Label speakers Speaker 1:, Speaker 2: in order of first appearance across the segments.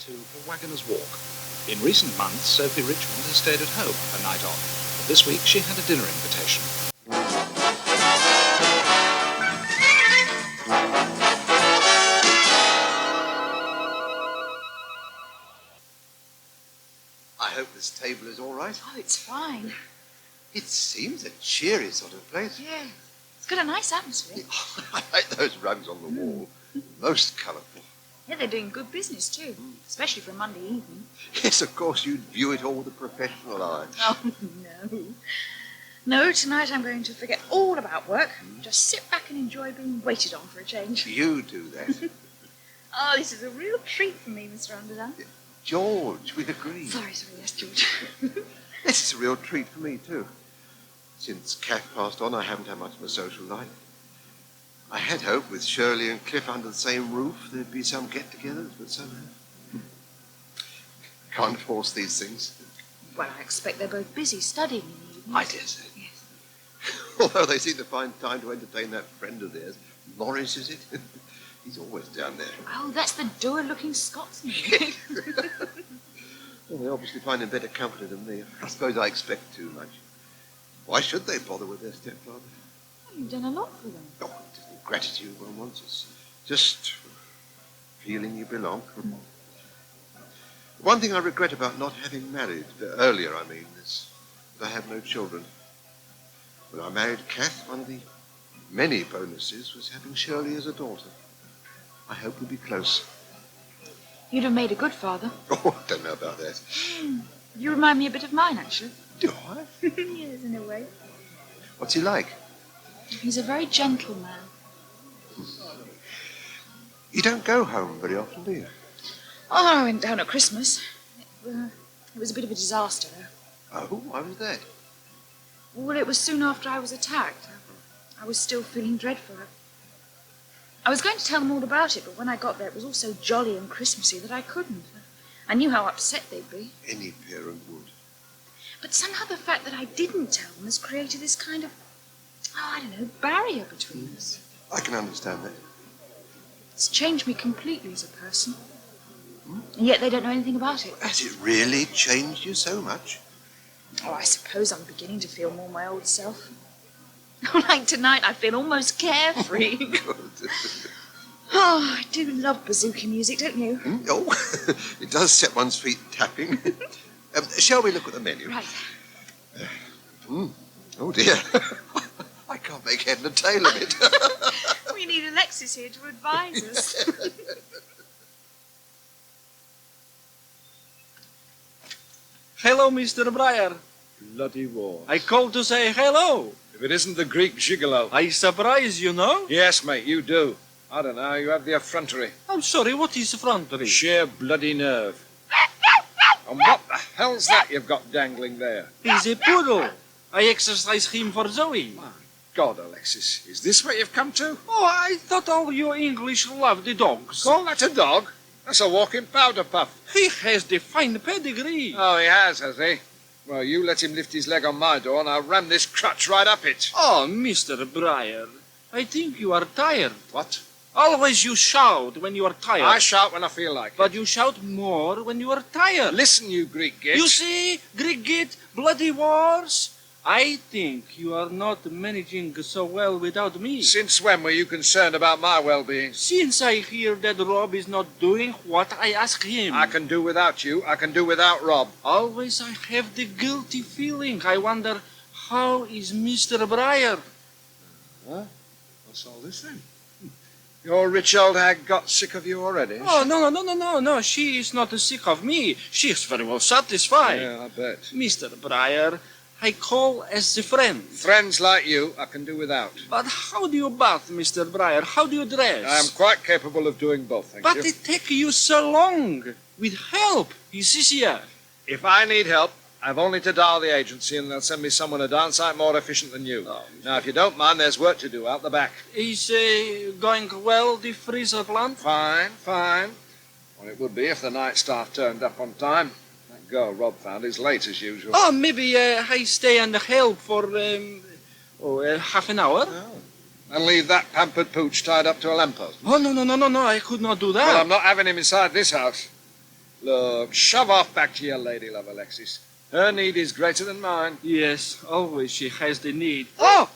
Speaker 1: to Waggoners Walk. In recent months, Sophie Richmond has stayed at home on her night off, but this week she had a dinner invitation.
Speaker 2: I hope this table is all right.
Speaker 3: Oh, it's fine.
Speaker 2: It seems a cheery sort of place.
Speaker 3: Yeah, it's got a nice atmosphere.
Speaker 2: I like those rugs on the wall. Most colourful.
Speaker 3: Yeah, they're doing good business too, especially for a Monday evening.
Speaker 2: Yes, of course, you'd view it all with a professional eye.
Speaker 3: Oh, no. No, tonight I'm going to forget all about work. Just sit back and enjoy being waited on for a change.
Speaker 2: You do that.
Speaker 3: Oh, this is a real treat for me, Mr. Underdown.
Speaker 2: George, we agree.
Speaker 3: Sorry, yes, George.
Speaker 2: This is a real treat for me, too. Since Kath passed on, I haven't had much of a social life. I had hoped with Shirley and Cliff under the same roof there'd be some get-togethers, but somehow... Can't force these things.
Speaker 3: Well, I expect they're both busy studying in the evening.
Speaker 2: I dare say.
Speaker 3: Yes.
Speaker 2: Although they seem to find time to entertain that friend of theirs. Morris, is it? He's always down there.
Speaker 3: Oh, that's the dour-looking Scotsman.
Speaker 2: Well, they obviously find him better company than me. I suppose I expect too much. Why should they bother with their stepfather?
Speaker 3: Well, you've done a lot for them.
Speaker 2: Oh, it isn't gratitude one wants. It's just feeling you belong. One thing I regret about not having married, earlier I mean, is that I have no children. When I married Kath, one of the many bonuses was having Shirley as a daughter. I hope we'll be close.
Speaker 3: You'd have made a good father.
Speaker 2: Oh, I don't know about that.
Speaker 3: You remind me a bit of mine, actually.
Speaker 2: Do I?
Speaker 3: Yes, in a way.
Speaker 2: What's he like?
Speaker 3: He's a very gentle man.
Speaker 2: You don't go home very often, do you?
Speaker 3: Oh, I went down at Christmas. It was a bit of a disaster, though.
Speaker 2: Oh, why was that?
Speaker 3: Well, it was soon after I was attacked. I was still feeling dreadful. I was going to tell them all about it, but when I got there, it was all so jolly and Christmassy that I couldn't. I knew how upset they'd be.
Speaker 2: Any parent would.
Speaker 3: But somehow the fact that I didn't tell them has created this kind of, I don't know, barrier between us.
Speaker 2: I can understand that.
Speaker 3: It's changed me completely as a person. And yet they don't know anything about it.
Speaker 2: Has it really changed you so much?
Speaker 3: Oh, I suppose I'm beginning to feel more my old self. Like tonight, I feel almost carefree.
Speaker 2: Good.
Speaker 3: Oh, I do love bazooka music, don't you?
Speaker 2: Oh, it does set one's feet tapping. Shall we look at the menu?
Speaker 3: Right.
Speaker 2: Oh, dear. I can't make head and tail of it.
Speaker 3: We need Alexis here to advise us.
Speaker 4: Hello, Mr. Breyer.
Speaker 5: Bloody war.
Speaker 4: I called to say hello.
Speaker 5: If it isn't the Greek gigolo.
Speaker 4: I surprise you, know?
Speaker 5: Yes, mate, you do. I don't know, you have the effrontery.
Speaker 4: I'm sorry, what is effrontery?
Speaker 5: Sheer bloody nerve. And what the hell's that you've got dangling there?
Speaker 4: He's a poodle. I exercise him for Zoe.
Speaker 5: My God, Alexis, is this what you've come to?
Speaker 4: Oh, I thought all you English loved the dogs.
Speaker 5: Call that a dog? That's a walking powder puff.
Speaker 4: He has the fine pedigree.
Speaker 5: Oh, he has he? Well, you let him lift his leg on my door and I'll ram this crutch right up it.
Speaker 4: Oh, Mr. Breyer, I think you are tired.
Speaker 5: What?
Speaker 4: Always you shout when you are tired.
Speaker 5: I shout when I feel like it.
Speaker 4: But you shout more when you are tired.
Speaker 5: Listen, you Greek git.
Speaker 4: You see, Greek git, bloody wars. I think you are not managing so well without me.
Speaker 5: Since when were you concerned about my well-being?
Speaker 4: Since I hear that Rob is not doing what I ask him.
Speaker 5: I can do without you. I can do without Rob.
Speaker 4: Always I have the guilty feeling. I wonder, how is Mr. Breyer?
Speaker 5: Huh? What's all this then? Your rich old hag got sick of you already?
Speaker 4: Oh, no. She is not sick of me. She is very well satisfied.
Speaker 5: Yeah, I bet.
Speaker 4: Mr. Breyer, I call as a friend.
Speaker 5: Friends like you, I can do without.
Speaker 4: But how do you bath, Mr. Breyer? How do you dress?
Speaker 5: I am quite capable of doing both, thank you.
Speaker 4: But it takes you so long. With help, it's easier.
Speaker 5: If I need help, I've only to dial the agency and they'll send me someone a darn sight more efficient than you.
Speaker 4: Oh,
Speaker 5: now, if you don't mind, there's work to do out the back.
Speaker 4: Is going well, the freezer plant?
Speaker 5: Fine. Well, it would be if the night staff turned up on time. That girl Rob found is late as usual.
Speaker 4: Oh, maybe I stay and help for half an hour.
Speaker 5: Oh. And leave that pampered pooch tied up to a lamppost.
Speaker 4: Oh, no, I could not do that.
Speaker 5: Well, I'm not having him inside this house. Look, shove off back to your lady love, Alexis. Her need is greater than mine.
Speaker 4: Yes, always she has the need.
Speaker 5: Oh!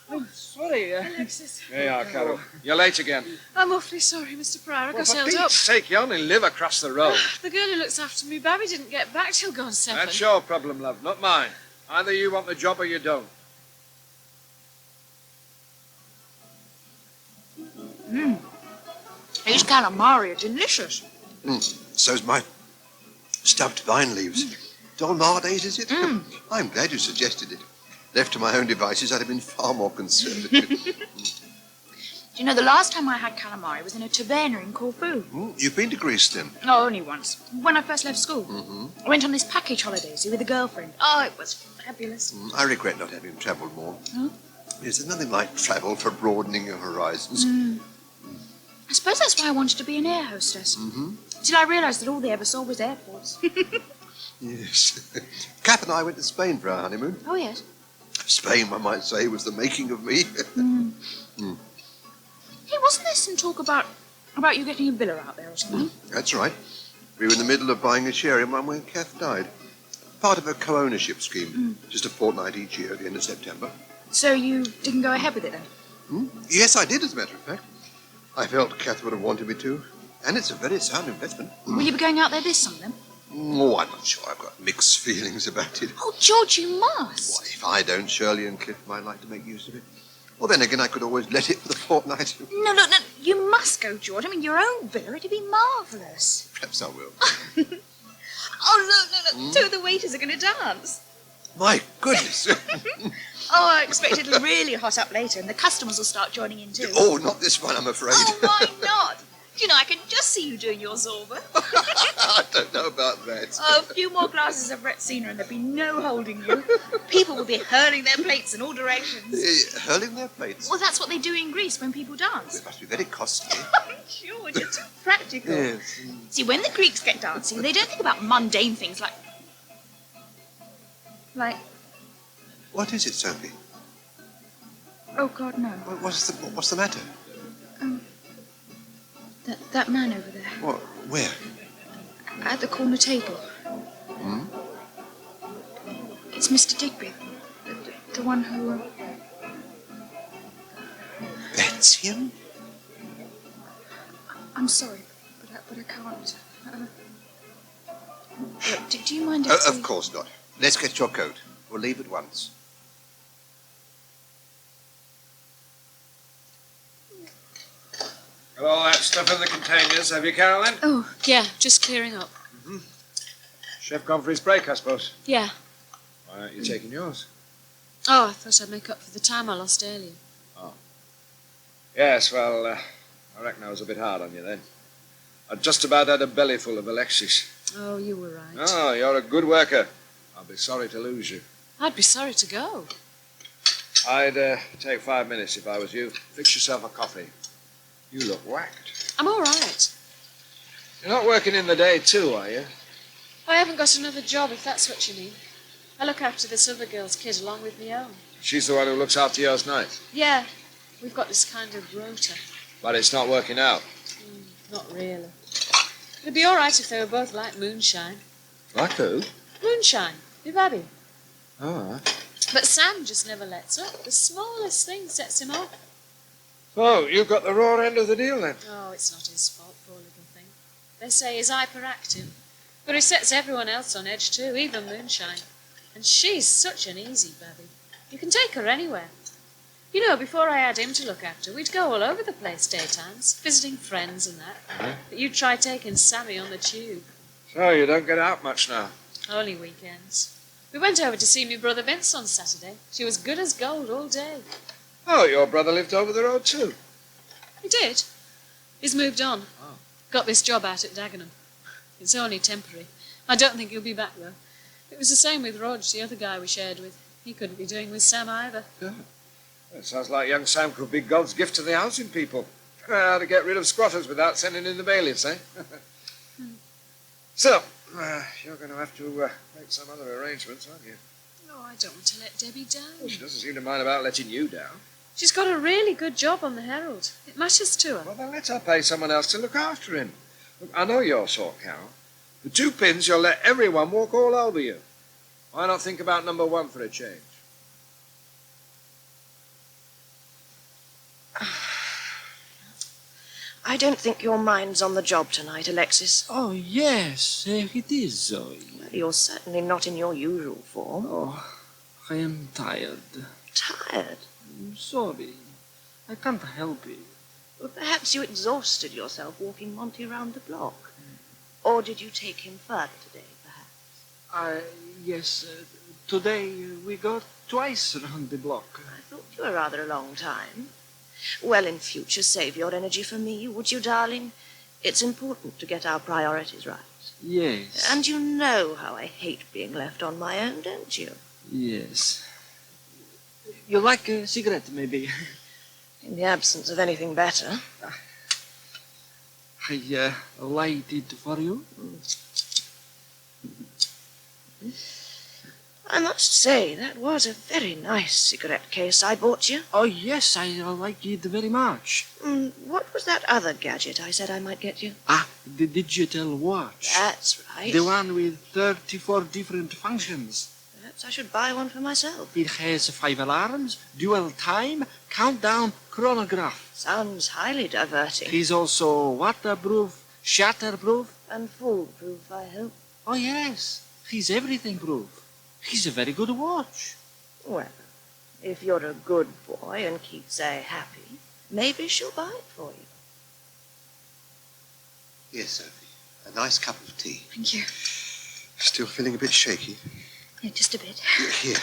Speaker 4: I'm sorry.
Speaker 3: Alexis.
Speaker 5: There you are, Carol. You're late again.
Speaker 3: I'm awfully sorry, Mr. Pryor. I
Speaker 5: Well,
Speaker 3: got
Speaker 5: for
Speaker 3: held
Speaker 5: Pete's
Speaker 3: up.
Speaker 5: sake, you only live across the road.
Speaker 3: The girl who looks after me, Babby, didn't get back till gone 7.
Speaker 5: That's your problem, love, not mine. Either you want the job or you don't.
Speaker 3: These calamari are delicious.
Speaker 2: So's my stuffed vine leaves. Dolmades, is it? I'm glad you suggested it. Left to my own devices, I'd have been far more conservative.
Speaker 3: Do you know, the last time I had calamari was in a taverna in Corfu.
Speaker 2: You've been to Greece, then?
Speaker 3: Oh, only once. When I first left school. I went on this package holiday, see, with a girlfriend. Oh, it was fabulous.
Speaker 2: I regret not having travelled more.
Speaker 3: Huh?
Speaker 2: Yes, there's nothing like travel for broadening your horizons.
Speaker 3: I suppose that's why I wanted to be an air hostess. Till I realised that all they ever saw was airports.
Speaker 2: Yes. Kath and I went to Spain for our honeymoon.
Speaker 3: Oh, yes.
Speaker 2: Spain, one might say, was the making of me.
Speaker 3: Hey, wasn't there some talk about you getting a villa out there or something?
Speaker 2: That's right. We were in the middle of buying a share in one when Kath died. Part of a co-ownership scheme. Just a fortnight each year at the end of September.
Speaker 3: So you didn't go ahead with it then?
Speaker 2: Yes, I did, as a matter of fact. I felt Kath would have wanted me to. And it's a very sound investment.
Speaker 3: Will you be going out there this summer then?
Speaker 2: Oh, I'm not sure. I've got mixed feelings about it.
Speaker 3: Oh, George, you must.
Speaker 2: What, if I don't, Shirley and Cliff might like to make use of it. Well, then again, I could always let it for the fortnight.
Speaker 3: No, you must go, George. I mean, your own villa, it'd be marvellous.
Speaker 2: Perhaps I will.
Speaker 3: Oh, look. Two of the waiters are going to dance.
Speaker 2: My goodness.
Speaker 3: Oh, I expect it'll be really hot up later and the customers will start joining in too.
Speaker 2: Oh, not this one, I'm afraid.
Speaker 3: Oh, why not? You know, I can just see you doing your Zorba.
Speaker 2: I don't know about that.
Speaker 3: Oh, a few more glasses of Retsina and there'll be no holding you. People will be hurling their plates in all directions.
Speaker 2: Hurling their plates?
Speaker 3: Well, that's what they do in Greece when people dance.
Speaker 2: It must be very costly.
Speaker 3: George, you're too practical.
Speaker 2: Yes.
Speaker 3: See, when the Greeks get dancing, they don't think about mundane things like...
Speaker 2: What is it, Sophie?
Speaker 3: Oh, God, no.
Speaker 2: What's the matter?
Speaker 3: That man over there.
Speaker 2: What? Where?
Speaker 3: At the corner table. It's Mr. Digby. The one who...
Speaker 2: That's him?
Speaker 3: I'm sorry, but I can't. Look, do you mind if
Speaker 2: Of course not. Let's get your coat. We'll leave at once.
Speaker 5: Got all that stuff in the containers, have you, Carolyn?
Speaker 6: Oh, yeah, just clearing up.
Speaker 5: Chef gone for his break, I suppose.
Speaker 6: Yeah.
Speaker 5: Why aren't you taking yours?
Speaker 6: Oh, I thought I'd make up for the time I lost earlier.
Speaker 5: Yes, well, I reckon I was a bit hard on you then. I just about had a belly full of Alexis.
Speaker 6: Oh, you were right.
Speaker 5: Oh, you're a good worker. I'll be sorry to lose you.
Speaker 6: I'd be sorry to go.
Speaker 5: I'd take 5 minutes if I was you. Fix yourself a coffee. You look whacked.
Speaker 6: I'm all right.
Speaker 5: You're not working in the day too, are you?
Speaker 6: I haven't got another job, if that's what you mean. I look after this other girl's kid along with my own.
Speaker 5: She's the one who looks after yours night.
Speaker 6: Yeah, we've got this kind of rota.
Speaker 5: But it's not working out.
Speaker 6: Not really. It'd be all right if they were both like moonshine.
Speaker 5: Like who?
Speaker 6: Moonshine, your baby.
Speaker 5: Oh,
Speaker 6: But Sam just never lets up. The smallest thing sets him off.
Speaker 5: So, you've got the raw end of the deal then?
Speaker 6: Oh, it's not his fault, poor little thing. They say he's hyperactive. But he sets everyone else on edge too, even Moonshine. And she's such an easy baby. You can take her anywhere. You know, before I had him to look after, we'd go all over the place daytimes, visiting friends and that. But you'd try taking Sammy on the tube.
Speaker 5: So, you don't get out much now?
Speaker 6: Only weekends. We went over to see my brother Vince on Saturday. She was good as gold all day.
Speaker 5: Oh, your brother lived over the road too?
Speaker 6: He did. He's moved on.
Speaker 5: Oh.
Speaker 6: Got this job out at Dagenham. It's only temporary. I don't think he'll be back, though. It was the same with Rog, the other guy we shared with. He couldn't be doing with Sam either.
Speaker 5: Yeah. It sounds like young Sam could be God's gift to the housing people. How to get rid of squatters without sending in the bailiffs, eh? So, you're going to have to make some other arrangements, aren't you?
Speaker 6: No, I don't want to let Debbie down.
Speaker 5: Well, she doesn't seem to mind about letting you down.
Speaker 6: She's got a really good job on the Herald. It matters to her.
Speaker 5: Well, then let her pay someone else to look after him. Look, I know your sort, Carol. For 2 pins, you'll let everyone walk all over you. Why not think about number 1 for a change?
Speaker 7: I don't think your mind's on the job tonight, Alexis.
Speaker 4: Oh, yes, it is, Zoe.
Speaker 7: Well, you're certainly not in your usual form.
Speaker 4: Oh, I am tired.
Speaker 7: Tired?
Speaker 4: I'm sorry. I can't help it.
Speaker 7: Well, perhaps you exhausted yourself walking Monty round the block. Or did you take him further today, perhaps?
Speaker 4: Yes, today we got twice around the block.
Speaker 7: I thought you were rather a long time. Well, in future, save your energy for me, would you, darling? It's important to get our priorities right.
Speaker 4: Yes.
Speaker 7: And you know how I hate being left on my own, don't you?
Speaker 4: Yes. You like a cigarette, maybe?
Speaker 7: In the absence of anything better.
Speaker 4: I light it for you.
Speaker 7: I must say, that was a very nice cigarette case I bought you.
Speaker 4: Oh, yes, I like it very much.
Speaker 7: What was that other gadget I said I might get you?
Speaker 4: The digital watch.
Speaker 7: That's right.
Speaker 4: The one with 34 different functions.
Speaker 7: Perhaps I should buy one for myself.
Speaker 4: It has 5 alarms, dual time, countdown, chronograph.
Speaker 7: Sounds highly diverting.
Speaker 4: He's also waterproof, shatterproof.
Speaker 7: And foolproof, I hope.
Speaker 4: Oh, yes, he's everything proof. He's a very good watch.
Speaker 7: Well, if you're a good boy and keep Zay happy, maybe she'll buy it for you.
Speaker 2: Yes, Sophie. A nice cup of tea.
Speaker 3: Thank you.
Speaker 2: Still feeling a bit shaky?
Speaker 3: Yeah, just a bit.
Speaker 2: Here,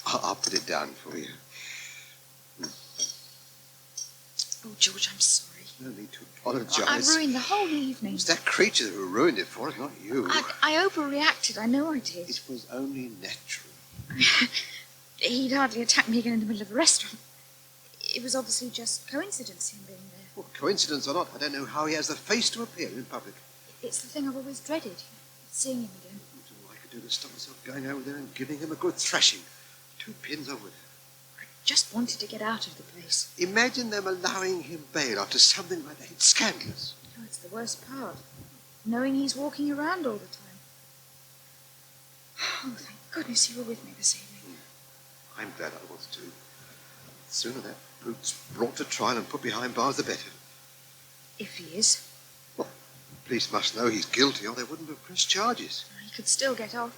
Speaker 2: I'll put it down for you.
Speaker 3: Oh, George, I'm sorry.
Speaker 2: No need to apologise.
Speaker 3: I ruined the whole evening.
Speaker 2: It was that creature who ruined it for us, not you.
Speaker 3: I overreacted. I know I did.
Speaker 2: It was only natural.
Speaker 3: He'd hardly attacked me again in the middle of a restaurant. It was obviously just coincidence, him being there.
Speaker 2: Well, coincidence or not, I don't know how he has the face to appear in public.
Speaker 3: It's the thing I've always dreaded, seeing him again.
Speaker 2: That's all I could do to stop myself going over there and giving him a good thrashing. 2 pins over it.
Speaker 3: I just wanted to get out of the place.
Speaker 2: Imagine them allowing him bail after something like that. It's scandalous.
Speaker 3: Oh, it's the worst part. Knowing he's walking around all the time. Oh, thank goodness you were with me this evening.
Speaker 2: I'm glad I was too. The sooner that brute's brought to trial and put behind bars, the better.
Speaker 3: If he is.
Speaker 2: Well, the police must know he's guilty or they wouldn't have pressed charges.
Speaker 3: He could still get off.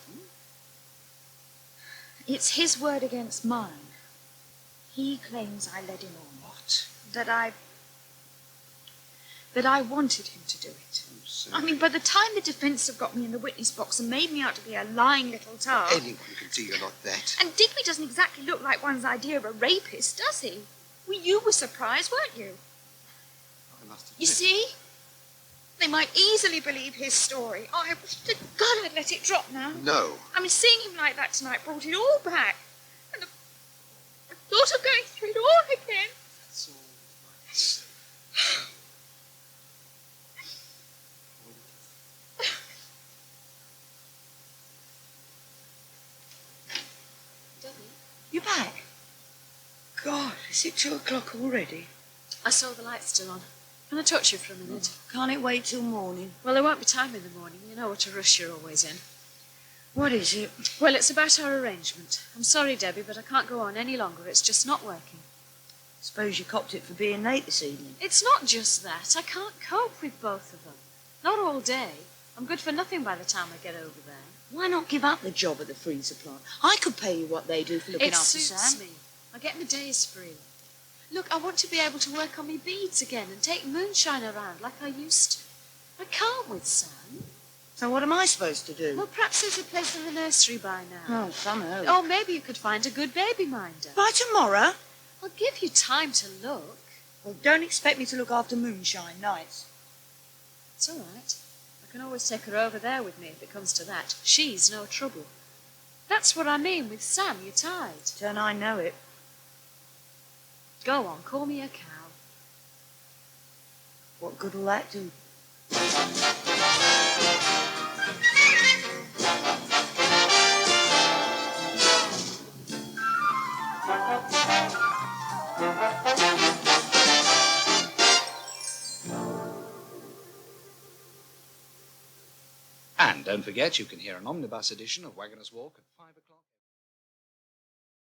Speaker 3: It's his word against mine. He claims I led him on.
Speaker 2: What?
Speaker 3: That I wanted him to do it. I mean, by the time the defence have got me in the witness box and made me out to be a lying little tart...
Speaker 2: Anyone can see you're not that.
Speaker 3: And Digby doesn't exactly look like one's idea of a rapist, does he? Well, you were surprised, weren't you?
Speaker 2: I must admit.
Speaker 3: You see? They might easily believe his story. Oh, I wish to God I'd let it drop now.
Speaker 2: No.
Speaker 3: I mean, seeing him like that tonight brought it all back. And the thought of going through it all again.
Speaker 2: That's all right.
Speaker 7: You back? God, is it 2 o'clock already?
Speaker 6: I saw the light still on. Can I touch you for a minute?
Speaker 7: Can't it wait till morning?
Speaker 6: Well, there won't be time in the morning. You know what a rush you're always in.
Speaker 7: What is it?
Speaker 6: Well, it's about our arrangement. I'm sorry, Debbie, but I can't go on any longer. It's just not working.
Speaker 7: Suppose you copped it for being late this evening.
Speaker 6: It's not just that. I can't cope with both of them. Not all day. I'm good for nothing by the time I get over there.
Speaker 7: Why not give up the job at the freezer plant? I could pay you what they do for looking
Speaker 6: It
Speaker 7: after
Speaker 6: suits
Speaker 7: Sam.
Speaker 6: me. I get my days free. Look, I want to be able to work on my beads again and take moonshine around like I used to. I can't with Sam.
Speaker 7: So what am I supposed to do?
Speaker 6: Well, perhaps there's a place in the nursery by now.
Speaker 7: Oh, somehow.
Speaker 6: Or maybe you could find a good baby minder.
Speaker 7: By tomorrow?
Speaker 6: I'll give you time to look.
Speaker 7: Well, don't expect me to look after moonshine nights.
Speaker 6: It's all right. I can always take her over there with me if it comes to that. She's no trouble. That's what I mean with Sam, you're tied.
Speaker 7: Don't I know it?
Speaker 6: Go on, call me a cow.
Speaker 7: What good will that do?
Speaker 1: And And don't forget, you can hear an omnibus edition of Waggoners Walk at 5 o'clock.